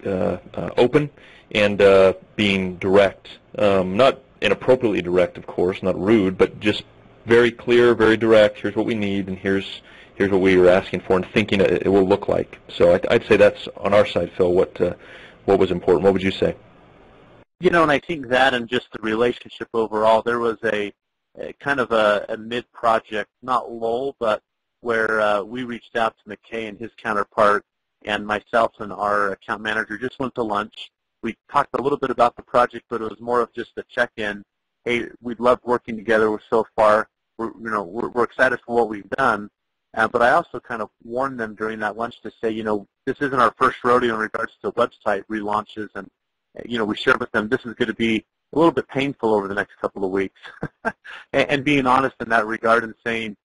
open and being direct, not inappropriately direct, of course, not rude, but just very clear, very direct. Here's what we need, and here's what we are asking for, and thinking it will look like. So I'd say that's on our side, Phil. What was important? What would you say? And I think that, and just the relationship overall, there was a kind of a mid-project, not lull, but where we reached out to McKay and his counterpart, and myself and our account manager just went to lunch. We talked a little bit about the project, but it was more of just a check-in. Hey, we'd love working together so far. We're excited for what we've done. But I also kind of warned them during that lunch to say, this isn't our first rodeo in regards to website relaunches, and we shared with them this is going to be a little bit painful over the next couple of weeks, and being honest in that regard and saying,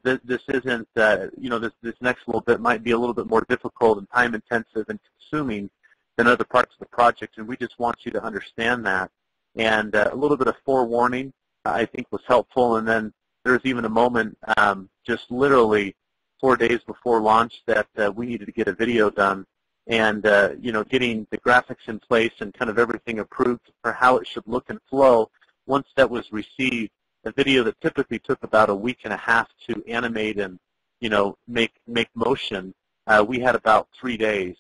this isn't, this next little bit might be a little bit more difficult and time-intensive and consuming than other parts of the project, and we just want you to understand that. And a little bit of forewarning, I think, was helpful. And then there was even a moment, just literally 4 days before launch, that we needed to get a video done, and getting the graphics in place and kind of everything approved for how it should look and flow. Once that was received, a video that typically took about a week and a half to animate and make motion, we had about 3 days.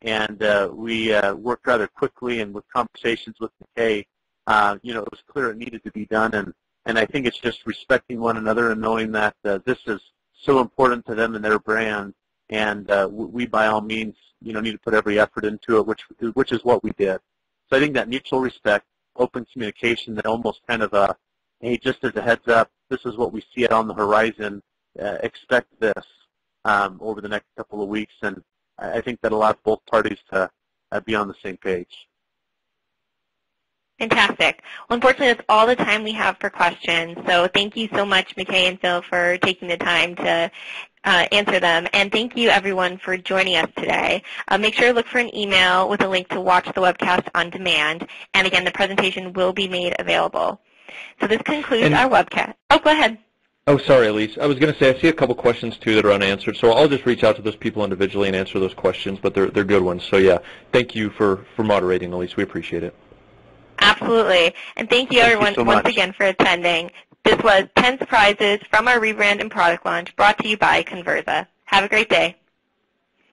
And we worked rather quickly, and with conversations with McKay, it was clear it needed to be done. And I think it's just respecting one another and knowing that this is so important to them and their brand, and we by all means, need to put every effort into it, which is what we did. So I think that mutual respect, open communication, that almost kind of hey, just as a heads up, this is what we see on the horizon. Expect this over the next couple of weeks, and I think that allowed both parties to be on the same page. Fantastic. Well, unfortunately, that's all the time we have for questions. So thank you so much, McKay and Phil, for taking the time to answer them. And thank you, everyone, for joining us today. Make sure to look for an email with a link to watch the webcast on demand. And again, the presentation will be made available. So this concludes our webcast. Oh, go ahead. Oh, sorry, Elise. I was going to say, I see a couple questions, too, that are unanswered. So I'll just reach out to those people individually and answer those questions, but they're good ones. So, yeah, thank you for moderating, Elise. We appreciate it. Absolutely. And thank you, everyone, so once again for attending. This was 10 Surprises from our Rebrand and Product Launch, brought to you by Conversa. Have a great day.